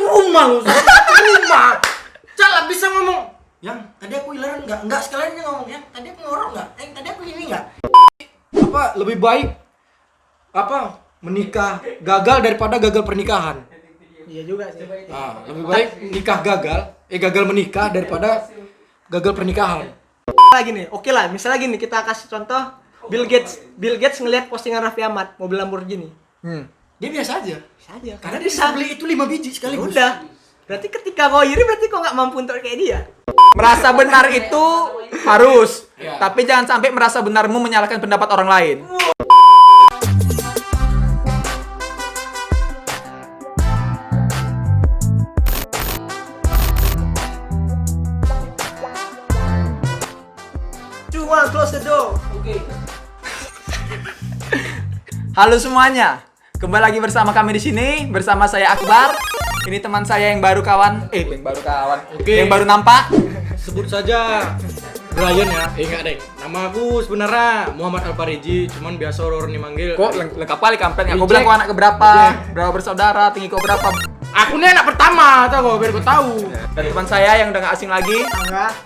rumah loh, satu rumah. Cala bisa ngomong, yang tadi aku ileran enggak sekalian dia ngomong, yang tadi aku ngorok enggak, yang tadi aku ini enggak. Apa lebih baik apa menikah gagal daripada gagal pernikahan? Iya juga sih. Lebih baik nikah gagal menikah daripada gagal pernikahan. Lagi nih, oke lah, misalnya gini kita kasih contoh Bill Gates ngelihat postingan Raffi Ahmad mobil Lamborghini. Dia biasa aja. Karena dia bisa beli itu 5 biji sekaligus. Udah. Berarti ketika kau iri berarti kau nggak mampu untuk kayak dia. Merasa benar itu harus, tapi jangan sampai merasa benarmu menyalahkan pendapat orang lain. Cuma close the door. Oke. Halo semuanya, kembali lagi bersama kami di sini bersama saya Akbar. Ini teman saya yang baru kawan, yang baru nampak. Sebut saja Brian ya. Enggak deh. Nama aku sebenarnya Muhammad Alpariji, cuman biasa orang dimanggil. Kok lengkap kali kampret? Aku bilang kau anak keberapa? Berapa bersaudara? Tinggi kau berapa? Aku nih anak pertama, tau kok, biar kau tahu. Dan teman saya yang udah gak asing lagi. Enggak.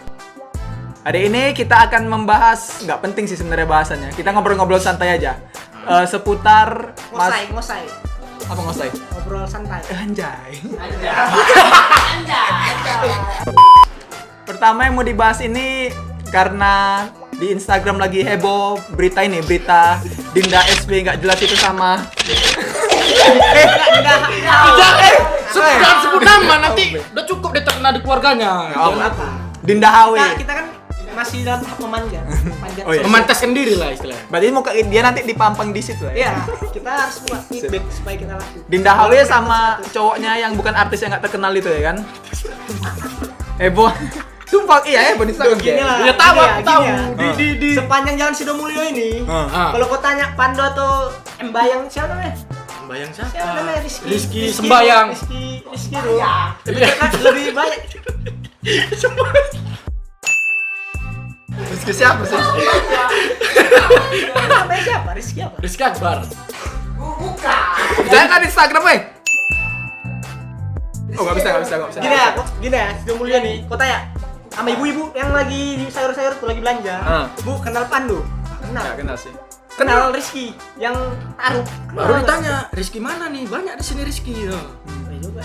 Hari ini kita akan membahas, nggak penting sih sebenarnya bahasannya. Kita ngobrol-ngobrol santai aja. Seputar Ngosai. Apa ngosai? Ngobrol santai. Anjay. Pertama yang mau dibahas ini karena di Instagram lagi heboh berita Dinda SB nggak jelas itu sama. Jangan sebut nama, nanti udah cukup dia terkena di keluarganya. Dinda HW. Kita kan masih dalam tahap memanjat. Oh iya. Memantaskan diri lah istilahnya. Berarti mau dia nanti dipampang di situ ya? Iya, kita harus buat feedback supaya kita laku. Dinda HW sama cowoknya yang bukan artis yang nggak terkenal itu ya kan? Heboh. Sumpah iya heboh di Instagram. Gini lah. Ya tahu, gini aku tahu. ya. Di Sepanjang jalan Sidomulyo ini, kalau kau tanya Pando atau Embayang siapa namanya? Bayang Siapa siapa? namanya? Rizky Sembayang. Rizky Ru. Lebih dekat, lebih banyak. Rizky siapa sih? Namanya siapa? Rizky apa? Rizky Akbar. Jangan di Instagram weh. Oh nggak bisa. Gini ya, Sidomulyo nih. Kau tanya sama ibu-ibu yang lagi di sayur-sayur tuh lagi belanja. Bu, kenal Pandu? Kenal. Nggak kenal sih. Kenal Rizky yang taruh. Baru ditanya, Rizky mana nih? Banyak di sini Rizky.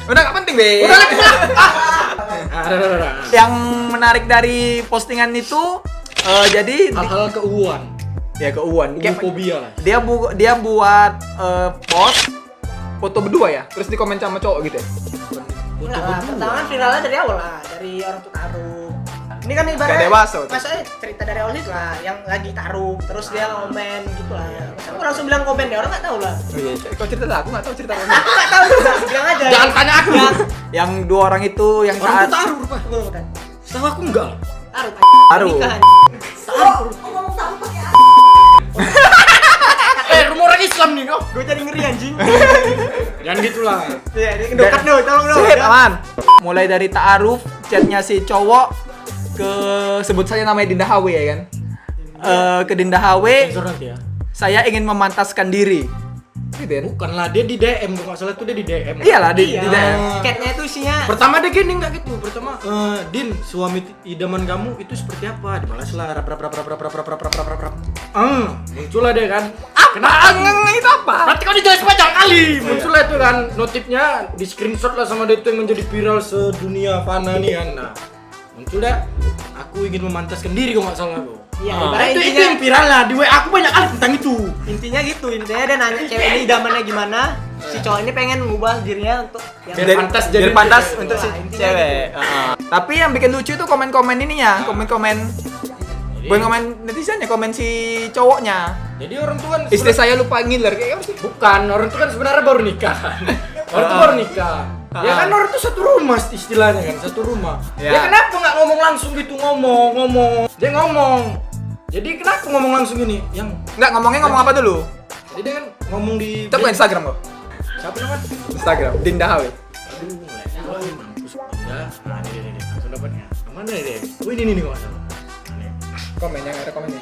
Udah nggak penting be. Yang menarik dari postingan itu jadi Hal-hal keuuan. keuuan. Fobia lah. Dia buat post foto berdua ya, terus di komen sama cowok gitu ya. Pertama kan viralnya dari awal lah, dari orang tuh taruh. Ini kan ibaratnya Kayak dewasa tuh. Masa cerita dari awal itu lah, yang lagi taruh, terus dia komen gitu lah. Masa aku langsung bilang komen deh, orang nggak tahu lah. Oh iya, kau cerita lah, aku nggak tahu cerita kamu. Aku nggak tahu juga, bilang aja. Jangan tanya aku. Yang dua orang itu yang Orang saat tuh taruh rupanya. Tunggu, tunggu. Setahu aku enggak. Taruh. Nikahan. Rumah orang Islam nih kok. Gue jadi ngeri anjing. Jangan gitulah. Iya, ini dekat dong, tolong dong. Sip, aman. Mulai dari ta'aruf, chatnya si cowok ke sebut saja namanya Dinda HW ya kan. Ke Dinda HW, Sensor nanti ya. saya ingin memantaskan diri. Gitu kan? Bukanlah dia di DM, kalau nggak salah tuh dia di DM. Iyalah di DM. Catnya itu isinya Pertama dia gini nggak gitu. Pertama, Din, suami idaman kamu itu seperti apa? Dibalas lah, rap. Muncullah dia kan. Kenapa? Itu apa? Nanti kau dijelasin panjang kali. Muncullah itu kan, notifnya di screenshot lah sama dia itu yang menjadi viral sedunia fana nih kan. Nah, muncul deh. Aku ingin memantaskan diri kalau nggak salah bro. Iya, Nah, ibarat itu intinya yang viral lah. Di WA aku banyak kali tentang itu. intinya gitu. Intinya dia nanya cewek ini idamannya gimana. Si cowok ini pengen ngubah dirinya untuk yang Biar pantas jadi biar pantas cewek. untuk si Wah, intinya cewek. Tapi yang bikin lucu itu komen-komen ininya, komen-komen bukan komen netizennya, komen si cowoknya. Jadi orang tua kan Istri saya lupa ngiler kayak apa sih? bukan, orang itu kan sebenarnya baru nikah. Orang itu baru nikah. Ya kan orang itu satu rumah istilahnya kan, satu rumah. Ya. Ya kenapa nggak ngomong langsung gitu ngomong. Dia ngomong. Jadi kenapa ngomong langsung gini? Yang Enggak, ngomong apa dulu? jadi dia kan ngomong di Coba Instagram kok. siapa namanya? Instagram Dinda HW. Aduh, mampus Dinda. Nah, ini langsung dapatnya. Mana deh? Oh ini nih kok salah. Nah, ini. Komen yang ada komennya.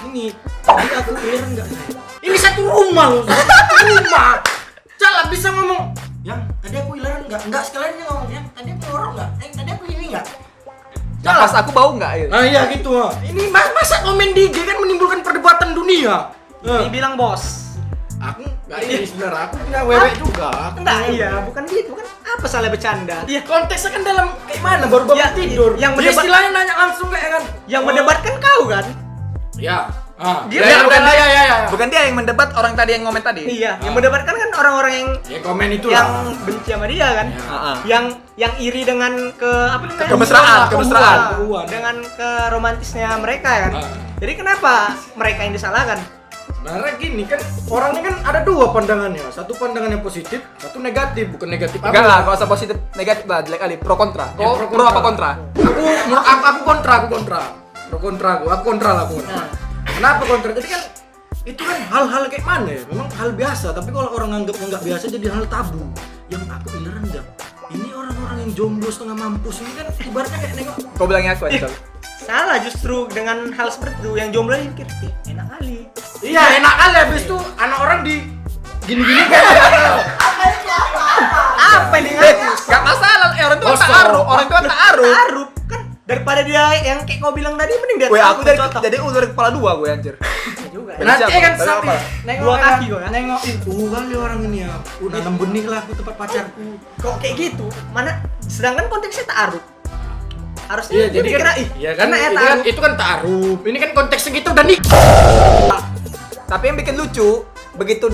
Ini tadi aku clear enggak saya? Ini satu rumah loh, satu rumah. Cala bisa ngomong, yang tadi aku ileran nggak sekalian dia ngomong yang tadi aku ngorok nggak, yang tadi aku ini nggak. Napas aku bau nggak? Ya? Ah iya gitu. Ini masa komen di IG kan menimbulkan perdebatan dunia. Dibilang bos. Aku nggak ini sebenarnya, aku punya wewe juga. Enggak, iya, bukan gitu kan. Apa salah bercanda? Iya, konteksnya kan dalam kayak mana baru bangun Ya, tidur. yang Dia mendebat- istilahnya nanya langsung kayak kan. Yang mendebatkan kau kan? Ya. Ah. Dia- Ya, bukan udah, dia, ya. bukan dia yang mendebat, orang tadi yang ngomen tadi. Iya, yang mendebatkan kan orang-orang yang Ya komen itu yang lah. benci sama dia kan. Ya. Ah. Yang iri dengan apa namanya? Kemesraan. Kemesraan. Dengan keromantisnya mereka kan. Ah. Jadi kenapa mereka yang disalahkan? Sebenarnya gini kan, orang ini kan ada dua pandangannya. Satu pandangan yang positif, satu negatif, bukan negatif Enggak lah, kalau usah positif negatif lah, jelek kali. Pro kontra. Ya, Pro apa kontra? Aku kontra. Pro kontra aku kontra lah aku. Nah. Kenapa kontra? Jadi kan itu kan hal-hal kayak mana ya? Memang hal biasa, tapi kalau orang anggapnya nggak biasa jadi hal tabu. Yang aku ileran enggak. Ini orang-orang yang jomblo setengah mampus ini kan ibaratnya kayak nengok. Kau bilangnya aku aja. Salah justru dengan hal seperti itu yang jomblo ini mikir, enak kali. Iya, enak kali habis itu anak orang di gini-gini kan. Apa ini Gak masalah, orang itu kan Kosong. ta'aruf, orang itu kan ta'aruf. Taruh kan daripada dia yang kayak kau bilang tadi mending dia Weh, aku dari contoh. jadi ular kepala dua gue anjir. juga. Dari Nanti siapa? kan Dari sapi apa? nengok Dua kan, kaki gua, ya? nengok itu kali orang ini ya. Udah nanam benih lah aku tempat pacarku. Kok kayak gitu? Mana sedangkan konteksnya taruh. Harusnya Iya, dia jadi dikira kan, ih, iya kan, karena ya itu kan, taruh. itu kan ta'aruf. Ini kan konteksnya kita udah nih. Tapi yang bikin lucu, begitu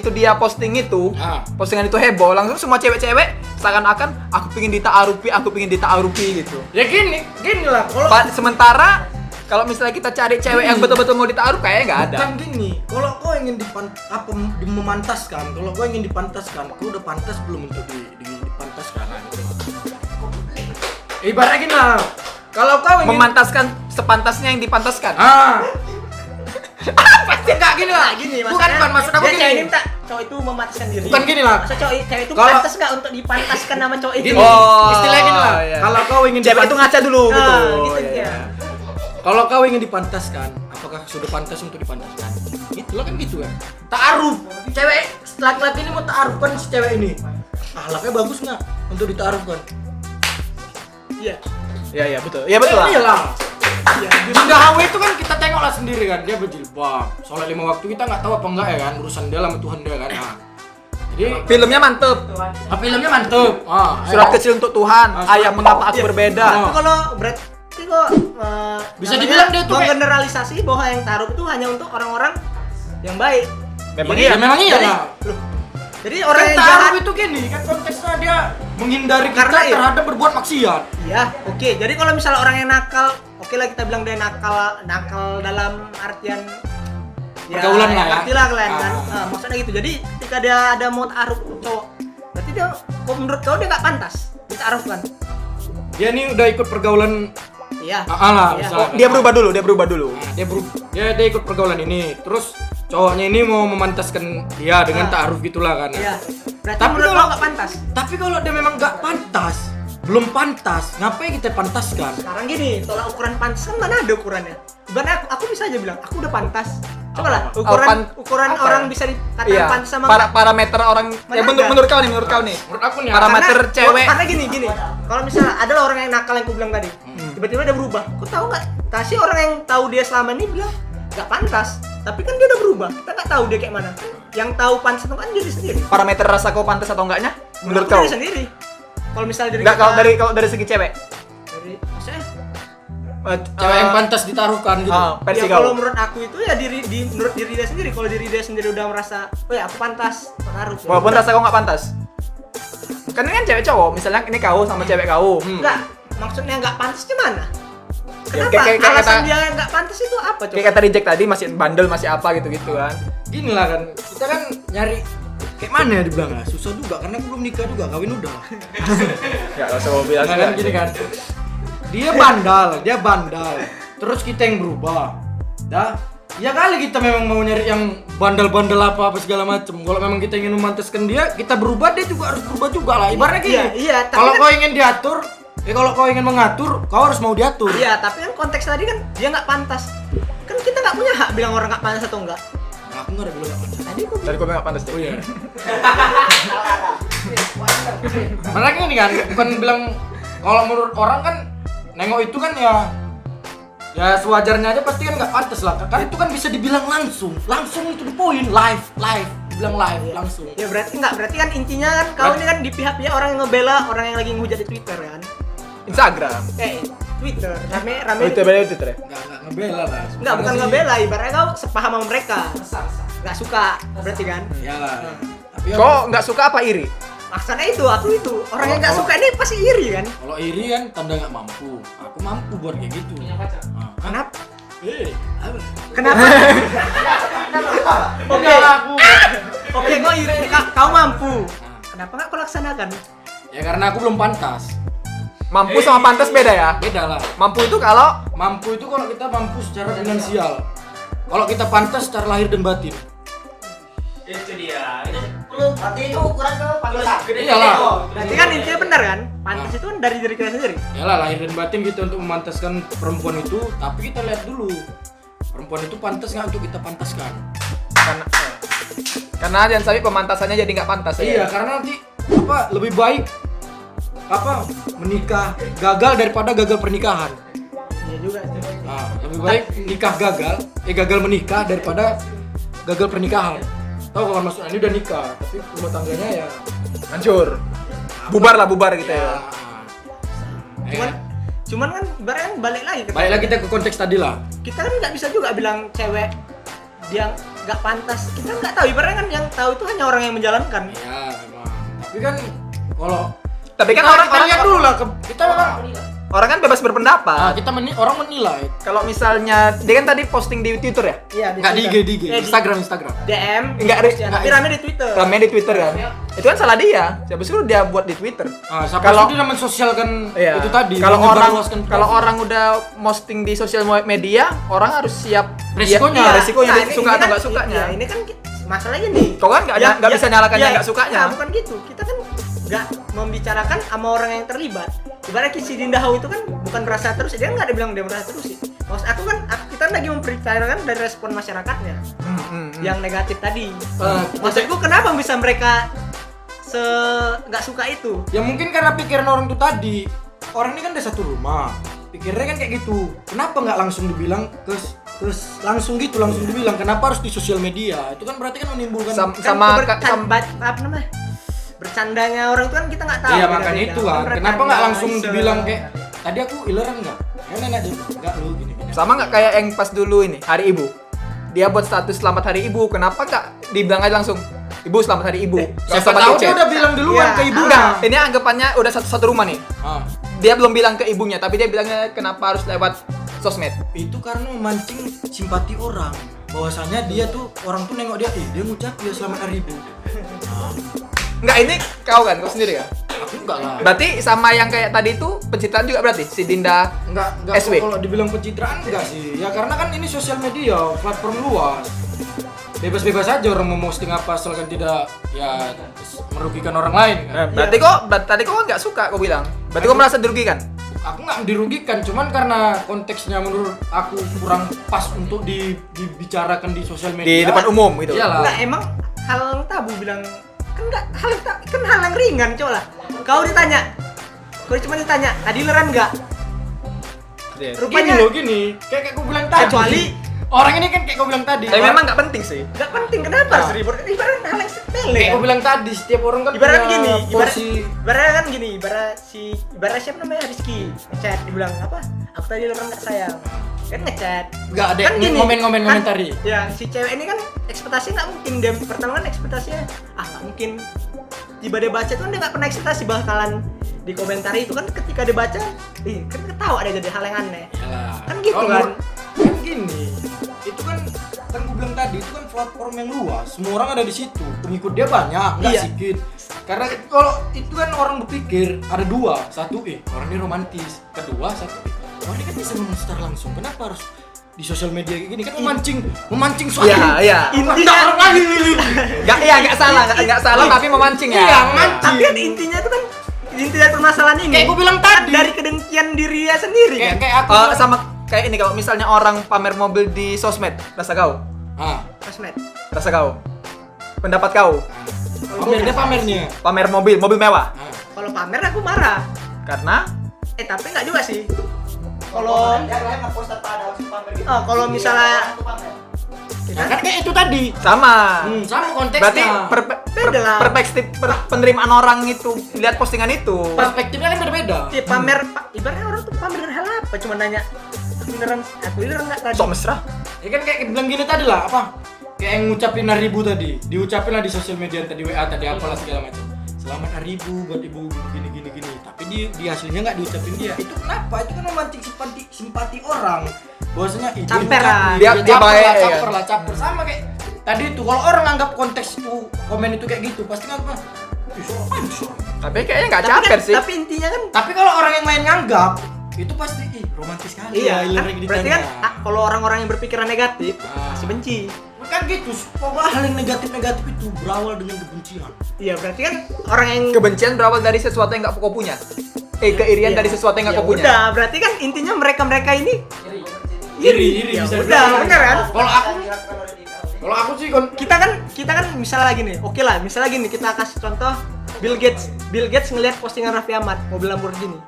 dia posting itu, Ah. postingan itu heboh, langsung semua cewek-cewek seakan-akan aku pingin dita'arufi gitu. Ya gini lah. Kalau Sementara kalau misalnya kita cari cewek yang betul-betul mau dita'aruf kayaknya nggak ada. bukan gini, kalau kau ingin memantaskan, kalau kau ingin dipantaskan, kau udah pantas belum untuk dipantaskan? Nah, gitu. Ibaratnya gini lah, kalau kau ingin Memantaskan sepantasnya yang dipantaskan. pasti enggak gini lah, bukan maksud aku dia cewek ini gini. minta cowok itu memantaskan diri. Bukan gini lah. Masa cewek itu Kalau- pantas nggak untuk dipantaskan nama cowok itu? Gini, Oh, istilahnya gini lah. iya. Kalau kau ingin Cewek itu ngaca dulu Nah, gitu. gitu Iya, dia. iya. Kalau kau ingin dipantaskan, apakah sudah pantas untuk dipantaskan? Gitu lah kan gitu kan. Ta'aruf. Cewek laki-laki ini mau ta'arufkan si cewek ini. Akhlaknya bagus nggak untuk dita'arufkan? Iya. Iya betul. Iya betul lah. Iyalah. Bunda Hawa itu kan kita tengok lah sendiri kan, dia berjilbab. Sholat 5 waktu kita nggak tahu apa enggak ya kan, urusan dia lah sama Tuhan dia kan. Nah. Jadi Filmnya mantep. filmnya mantep. Surat kecil untuk Tuhan. Ayah mengapa aku Iya. berbeda. Tapi kalau berarti kok Bisa namanya dibilang dia tuh kayak- menggeneralisasi bahwa yang taruh itu hanya untuk orang-orang yang baik. Memang Ya, memang iya Jadi- lah. Jadi orang Kan yang jahat ta'aruf itu gini kan konteksnya dia menghindari kita Karena iya. terhadap berbuat maksiat. iya, oke. Jadi kalau misalnya orang yang nakal, oke lah kita bilang dia nakal dalam artian Pergaulan lah ya. ngerti lah kalian kan. Ah. Nah, maksudnya gitu. Jadi ketika dia ada mau taruh cowok, berarti dia kok menurut kau dia nggak pantas ditaruhkan. Dia nih udah ikut pergaulan Iya. lah Iya. misalnya. Dia berubah dulu. Nah, dia ikut pergaulan ini. Terus cowoknya ini mau memantaskan dia dengan Ah. ta'aruf gitulah kan. Iya. Berarti Tapi menurut kalau- kau nggak pantas. Tapi kalau dia memang nggak pantas, belum pantas, ngapain kita pantaskan? Sekarang gini, tolak ukuran pantas kan mana ada ukurannya. Ibaratnya aku bisa aja bilang aku udah pantas. Coba lah, Apa? ukuran apa orang ya? bisa dikatakan Iya. pantas sama Parameter orang. Ya Mana ada? menurut kau nih. Menurut aku nih, Parameter cewek. Karena gini. Kalau misalnya adalah orang yang nakal yang aku bilang tadi, tiba-tiba dia berubah. Kau tahu nggak? Kasih orang yang tahu dia selama ini bilang nggak pantas. Tapi kan dia udah berubah. Kita nggak tahu dia kayak mana. Yang tahu pantas itu kan diri sendiri. Parameter rasa kau pantas atau enggaknya? Menurut kau? Diri sendiri. Kalau misalnya dari Enggak kita- kalau dari segi cewek. maksudnya cewek yang pantas ditaruhkan gitu. Versi ya kalau kau. menurut aku itu ya menurut diri dia sendiri. Kalau diri dia sendiri udah merasa, oh ya aku pantas, taruh. Walaupun rasa kau nggak pantas. Kan ini kan cewek cowok. Misalnya ini kau sama cewek kau. Enggak, maksudnya enggak pantas gimana? Ya, Kenapa? kayak Alasan kata- dia enggak pantas itu apa coba? Kayak kata reject tadi masih bandel masih apa gitu kan. Gini lah kan, kita kan nyari kayak mana ya dibilang ya? Susah juga karena aku belum nikah juga, kawin udah. Ya usah mau bilang Nah, kan gini kan. Dia bandal. Terus kita yang berubah. Dah. Ya kali kita memang mau nyari yang bandel-bandel apa segala macem. Kalau memang kita ingin memantaskan dia, kita berubah, dia juga harus berubah juga lah. Ibaratnya gini. Iya, tapi Kalau kan- kau ingin diatur, kalau kau ingin mengatur, kau harus mau diatur. Iya, tapi kan konteks tadi kan dia enggak pantas. Kan kita enggak punya hak bilang orang enggak pantas atau enggak. Aku nggak ada bilang nggak pantas. Tadi aku Tadi kau bilang nggak pantas. Oh iya. Mereka ini kan bukan bilang kalau menurut orang kan nengok itu kan ya sewajarnya aja pasti kan nggak pantas lah. Kan itu kan bisa dibilang langsung itu the point, live, bilang live langsung. ya berarti kan intinya kan kau ini kan di pihak orang yang ngebela orang yang lagi ngehujat di Twitter kan. Instagram. Twitter rame Oh, itu beda Twitter ya? Nggak ngebela lah. Enggak, bukan ngebela, ibaratnya kau sepaham sama mereka. Nggak suka berarti kan. Iyalah. Tapi ya, Kok nggak suka apa iri? Maksudnya aku itu orang yang nggak suka ini pasti iri kan. kalau iri kan tanda nggak mampu. Aku mampu buat kayak gitu. Nah, kan? Kenapa? Apa? Kenapa? Oke. Oke, kau iri, kau mampu. Kenapa nggak kau laksanakan? Ya karena aku belum pantas. Mampu sama pantas beda ya? Beda lah. Mampu itu kalau Mampu itu kalau kita mampu secara finansial. Kalau kita pantas secara lahir dan batin. Itu dia. Itu lu berarti itu ukuran ke pantesan. Iyalah. Berarti kan intinya benar kan? Pantas itu kan dari diri kita sendiri. Yalah lahir dan batin kita untuk memantaskan perempuan itu, tapi kita lihat dulu perempuan itu pantas nggak untuk kita pantaskan. karena jangan sampai pemantasannya jadi nggak pantas ya. Iya, karena nanti lebih baik menikah gagal daripada gagal pernikahan. Iya juga. Nah, lebih baik nikah gagal menikah daripada gagal pernikahan. Tahu kalau maksudnya ini udah nikah, tapi rumah tangganya ya Hancur. Bubar gitu ya. Cuman kan ibaratnya kan balik lagi ke Balik lagi kita ke konteks tadi lah. kita kan nggak bisa juga bilang cewek dia nggak pantas. Kita nggak tahu, ibaratnya kan yang tahu itu hanya orang yang menjalankan. Ya, memang. Tapi kan kalau Tapi kan kita orang lihat dulu lah kita memang orang kan bebas berpendapat. kita orang menilai. Kalau misalnya dia kan tadi posting di Twitter ya? Iya, Enggak di IG, Instagram. DM. Enggak ada. Tapi rame di Twitter. Rame di Twitter kan? Itu kan salah dia. Siapa suruh dia buat di Twitter? Kalau dia mensosialkan Iya. itu tadi. Kalau menyebarluaskan orang udah posting di sosial media, orang harus siap Resikonya. resikonya Nah, suka atau nggak sukanya. Ini kan masalahnya nih. Kau kan nggak bisa nyalakan yang nggak sukanya. Bukan gitu. Kita kan nggak membicarakan sama orang yang terlibat. Ibaratnya si Dinda Hau itu kan bukan merasa terus, dia nggak ada bilang dia merasa terus sih. Maksud aku kan kita lagi mempercayaan dari respon masyarakatnya yang negatif tadi. Maksudku kenapa bisa mereka nggak suka itu? Ya mungkin karena pikiran orang itu tadi. Orang ini kan dari satu rumah. Pikirnya kan kayak gitu. Kenapa nggak langsung dibilang terus langsung dibilang? Kenapa harus di sosial media? Itu kan berarti kan menimbulkan apa namanya? Bercandanya orang itu kan kita nggak tahu. Iya makanya itu kan. Kenapa nggak langsung iseng. dibilang kayak tadi aku ileran nggak? Enak aja. Enggak lu gini. Sama nggak kayak yang pas dulu ini Hari Ibu? Dia buat status selamat Hari Ibu. Kenapa nggak dibilang aja langsung Ibu selamat Hari Ibu? Nggak Siapa usah tahu pakai dia chat. udah bilang duluan Iya. ke ibunya. Enggak, ini anggapannya udah satu rumah nih. Ah, Dia belum bilang ke ibunya, tapi dia bilangnya kenapa harus lewat sosmed. itu karena memancing simpati orang. Bahwasanya dia tuh orang tuh nengok dia, dia ngucap dia selamat hari ibu. Enggak, ini kau sendiri kan? Aku enggak lah. Berarti sama yang kayak tadi itu pencitraan juga berarti si Dinda Enggak SW. kalau dibilang pencitraan enggak sih. Ya karena kan ini sosial media, platform luas. Bebas-bebas aja orang mau posting apa asalkan tidak ya merugikan orang lain kan. Berarti tadi kok nggak suka kau bilang. Berarti kau merasa dirugikan? Aku nggak dirugikan, cuman karena konteksnya menurut aku kurang pas untuk dibicarakan di sosial media. Di depan umum gitu. Iyalah. Nggak, emang hal yang tabu bilang kan nggak hal yang ringan coba lah. Kau cuma ditanya tadi leran nggak? Rupanya gini, kayak aku bilang tadi. Kecuali orang ini kan kayak kau bilang tadi. Tapi memang nggak penting sih. nggak penting, kenapa harus ribut? Ibarat hal yang sepele. Kayak Kan? kau bilang tadi, setiap orang kan Ibarat punya gini, porsi. ibarat siapa namanya Rizky ngechat dibilang apa? Aku tadi leran nggak sayang. Kan ngechat. Nggak ada Kan gini, ngomen-ngomen kan, komentari. Ya si cewek ini kan ekspektasi nggak mungkin dia pertama kan ekspektasinya nggak mungkin. Tiba dia baca tuh kan dia nggak pernah ekspektasi bakalan dikomentari itu kan ketika dia baca, kan ketawa dia jadi hal yang aneh. Yalah. Kan gitu Kalau kan? kan gini. Itu kan gue bilang tadi itu kan platform yang luas. Semua orang ada di situ. Pengikut dia banyak, nggak Iya. sedikit. Karena kalau itu kan orang berpikir ada dua, satu orang ini romantis, kedua satu orang ini kan bisa ngomong secara langsung. Kenapa harus di sosial media kayak gini kan memancing suatu. Iya. Intinya Nggak salah tapi memancing ya. Iya, memancing. tapi kan intinya itu kan inti dari permasalahan ini Kayak gue bilang kan tadi. dari kedengkian diri dia sendiri kan. Kayak aku Sama kayak ini kalau misalnya orang pamer mobil di sosmed, rasa kau? Ah, sosmed. Rasa kau. Pendapat kau. pamernya. Pamer mobil mewah. Ah. Kalau pamer aku marah. Karena Tapi nggak juga sih. Kalau kalau misalnya Nah, kan kayak itu tadi. sama. Sama konteksnya. Berarti Beda lah. penerimaan orang itu lihat postingan itu. perspektifnya kan berbeda. pamer ibaratnya orang tuh pamer hal apa? Cuma nanya aku beneran nggak tadi. Sok mesra. Ya kan kayak bilang gini tadi lah, apa? Kayak yang ngucapin 6.000 tadi. Diucapin lah di sosial media tadi, WA tadi, apalah segala macam. Selamat 6.000 buat ibu gini. Tapi di hasilnya nggak diucapin dia. Itu kenapa? Itu kan memancing simpati orang. Bahwasanya itu Caper lah. Dia baik, ya. caper sama kayak tadi itu. Kalau orang anggap konteks itu komen itu kayak gitu, pasti nggak apa. Tapi kayaknya nggak Tapi caper kan, sih. tapi intinya kan Tapi kalau orang yang lain nganggap itu pasti romantis sekali. iya ya, kan, yang berarti kan kalau orang-orang yang berpikiran negatif Ah. masih benci. kan gitu. Pokoknya hal yang negatif itu berawal dengan kebencian. Iya, berarti kan orang yang Kebencian berawal dari sesuatu yang nggak kau punya. Keirian Iya. dari sesuatu yang nggak Ya kau punya. udah, berarti kan intinya mereka ini Iri Ya bisa udah, dibilang. bener kan? Kalau aku sih Kita kan misalnya lagi nih. Oke lah, misalnya gini, kita kasih contoh Bill Gates ngelihat postingan Raffi Ahmad mobil Lamborghini.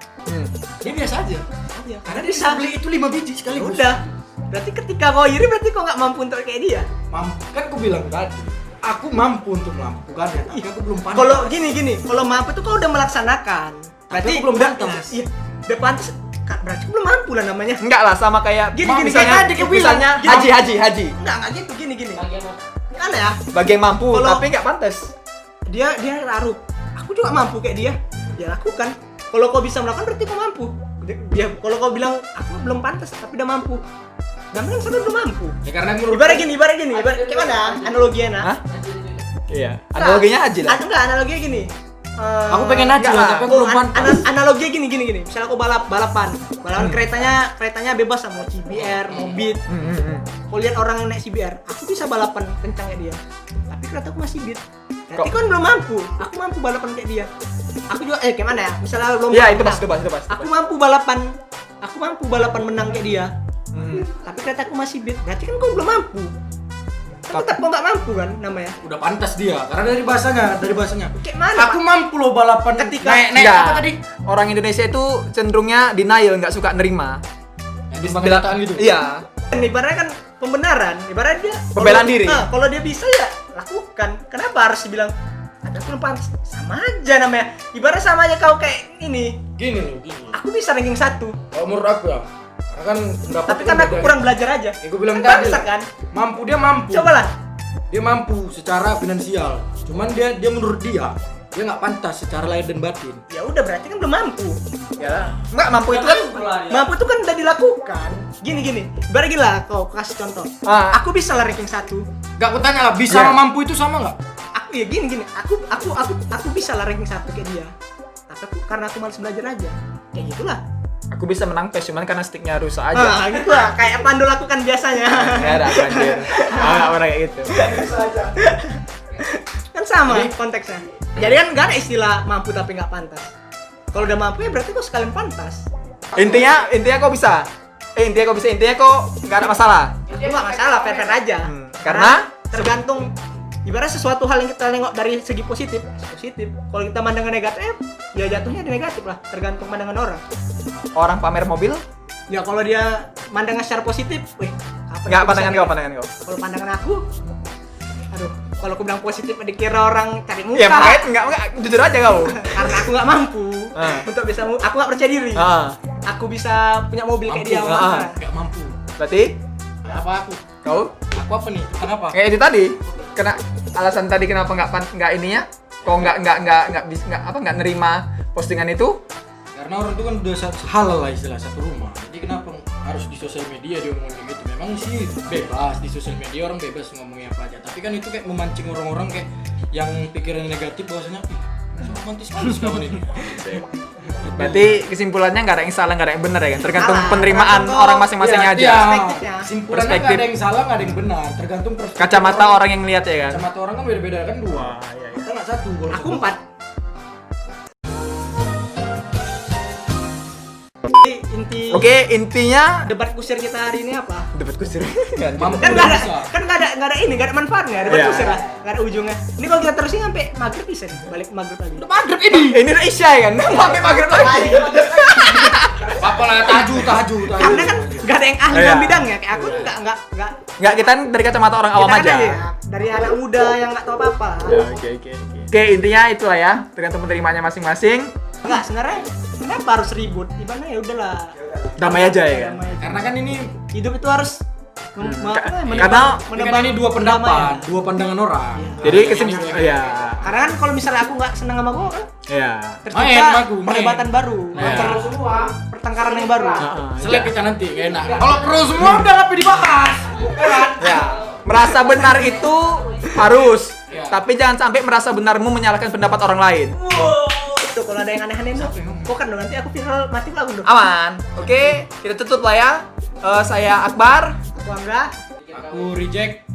dia biasa aja. Aja. Karena dia bisa beli itu 5 biji sekali. Udah. Berarti ketika kau iri berarti kau nggak mampu untuk kayak dia. Mampu. Kan aku bilang tadi, aku mampu untuk melakukannya, tapi aku belum pandai. Kalau gini, kalau mampu tuh kau udah melaksanakan. Berarti aku belum udah pantas. Iya, udah pantas. Berarti kau belum mampu lah namanya. Enggak lah, sama kayak Gini, misalnya, kayak tadi kau bilang. misalnya Gini. haji. Enggak gitu, gini. Gimana ya? Bagi yang mampu, Kalau- tapi nggak pantas. Dia taruh. Aku juga mampu kayak dia. Dia lakukan. Kalau kau bisa melakukan berarti kau mampu. Dia kalau kau bilang aku belum pantas tapi udah mampu. Namanya kan sampai belum mampu. Ya karena menurut Ibarat gini, ibarat kayak mana analoginya nah? Hah? Iya. Analoginya haji lah. Enggak, analoginya gini. aku pengen haji enggak lah, lah. tapi aku belum pantas. Analoginya gini. Misalnya aku balapan keretanya bebas lah, mau CBR, mau Beat. Kau lihat orang yang naik CBR, aku bisa balapan kencangnya dia. Tapi kereta aku masih Beat. Berarti kan belum mampu. Aku mampu balapan kayak dia. Aku juga kayak mana ya? Misalnya lomba. Iya, itu menang. pas. Aku mampu balapan menang kayak dia. Tapi kereta aku masih Beat. Berarti kan kau belum mampu. Tetap kau nggak mampu kan namanya. Udah pantas dia, karena dari bahasanya. Kayak mana? Aku mampu loh balapan Ketika- naik Enggak. apa tadi? Orang Indonesia itu cenderungnya denial, nggak suka nerima. Di kenyataan gitu. Iya. Ibaratnya kan pembenaran, ibaratnya dia Pembelaan kalau- diri. Kalau dia bisa ya lakukan. Kenapa harus dibilang ada belum pantas? Sama aja namanya. Ibarat sama aja kau kayak ini. Gini. Aku bisa ranking 1, Kalau menurut aku ya, karena kan pendapat tapi kan aku kurang belajar aja. Ya, gue bilang Kan tadi. bangsat kan? Dia mampu. Cobalah. Dia mampu secara finansial. Cuman dia menurut dia nggak pantas secara lahir dan batin. Ya udah berarti kan belum mampu. Ya. Nggak mampu itu kan. Mampu itu kan udah dilakukan. Gini. Ibarat gini lah, kau kasih contoh. Aku bisa lah ranking 1. Gak aku tanya lah, bisa Iya. sama mampu itu sama nggak? Aku ya gini. Aku bisa lah ranking 1 kayak dia. Tapi karena aku malas belajar aja. Kayak gitulah. Aku bisa menang PES cuman karena sticknya rusak aja. Gitu lah, kayak Pando lakukan biasanya. Ya ada anjir. Nggak pernah kayak gitu. Kan sama konteksnya. Jadi kan nggak ada istilah mampu tapi nggak pantas. Kalau udah mampu ya berarti kok sekalian pantas. Intinya kok bisa. Intinya kok nggak ada masalah. Itu nggak masalah, fair aja. Karena tergantung. Ibarat sesuatu hal yang kita nengok dari segi positif. Kalau kita mandangnya negatif, ya jatuhnya di negatif lah. Tergantung pandangan orang. orang pamer mobil, Ya kalau dia mandangnya secara positif, kapan nggak aku pandangan bisa kau. Kalau pandangan aku, aduh, kalau aku bilang positif dikira orang cari muka. Ya makanya enggak jujur aja kau. Karena aku nggak mampu untuk bisa, aku nggak percaya diri. Aku bisa punya mobil kayak dia. Nggak mampu. Berarti Apa aku? kau Aku apa nih? Kenapa? kayak itu tadi. Kena alasan tadi kenapa nggak ininya? Kau nggak nerima postingan itu? Karena orang itu kan udah halal lah istilah satu rumah. Jadi kenapa harus di sosial media dia ngomong kayak gitu? Memang sih bebas di sosial media, orang bebas ngomongnya apa aja. Tapi kan itu kayak memancing orang-orang kayak yang pikiran negatif bahwasanya romantis sekali kawan ini. Berarti kesimpulannya nggak ada yang salah, nggak ada yang benar ya kan? Tergantung Salah, penerimaan tergantung- orang masing-masing Iya, aja. iya. Perspektifnya. Simpulannya nggak Perspektif. ada yang salah, nggak ada yang benar. Tergantung perspektif Kacamata orang yang lihat ya kan? Kacamata orang kan beda-beda kan dua. Kita nggak satu. Kalau Aku satu- 4. inti Oke, intinya debat kusir kita hari ini apa? debat kusir. Mampu Kan nggak ada, bisa. kan nggak ada ini, nggak ada manfaatnya. Debat Iya. kusir lah, nggak ada ujungnya. Ini kalau kita terusin sampai maghrib bisa nih, balik maghrib lagi. Maghrib ini. Ini udah isya kan? Sampai maghrib lagi. Apa lah tahaju. Karena kan nggak ada yang ahli Iya. dalam bidangnya. Kayak aku nggak Enggak, kita dari kacamata orang awam kita kan aja. dari anak muda yang nggak tahu apa-apa. Ya, oke. Oke, intinya itulah ya, tergantung penerimanya masing-masing. Enggak, sebenarnya kenapa harus ribut? Gimana ya udahlah. Damai aja ya kan. Damai aja. Karena kan ini Hidup itu harus Karena- kan ini dua pendapat, dua pandangan orang. Jadi kesimpulan ya. Karena kan kalau misalnya aku nggak senang sama kau, Ya. tercipta Main. perdebatan baru, Iya. pertengkaran yang baru. Selek kita nanti, gak enak. Kalau pro semua udah ngapain dibahas? Ya. Merasa benar itu harus, Ya. tapi jangan sampai merasa benarmu menyalahkan pendapat orang lain. Itu kalau ada yang aneh-aneh tuh, kok kan dong nanti aku viral mati lagu dong. Aman. Oke, kita tutup lah ya. Saya Akbar. Aku Angga, Aku reject.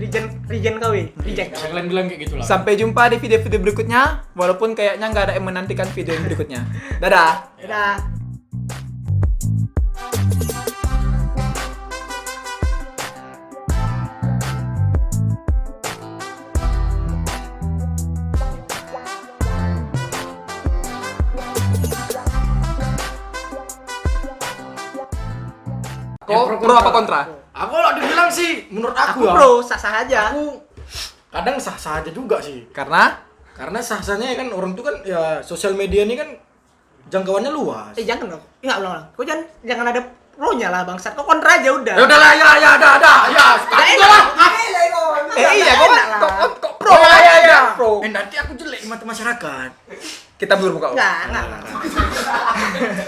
Regen KW, reject. Bisa kalian bilang kayak gitu lah. Sampai jumpa di video-video berikutnya. Walaupun kayaknya nggak ada yang menantikan video yang berikutnya. Dadah. Dadah. Kok pro apa kontra? Aku kalau dibilang sih, menurut Aku aku, ya. pro, sah-sah aja. Aku kadang sah-sah aja juga sih. Karena sah-sahnya kan orang tuh kan ya sosial media ini kan jangkauannya luas. Jangan dong. Enggak ulang. Kau jangan ada pro-nya lah bangsat. Kau kontra aja udah. Ya udahlah, ya, ada. Sekarang enak. lah. iya, enak lah. kok pro ya. Pro. Nanti aku jelek di mata masyarakat. Kita belum kok. Enggak.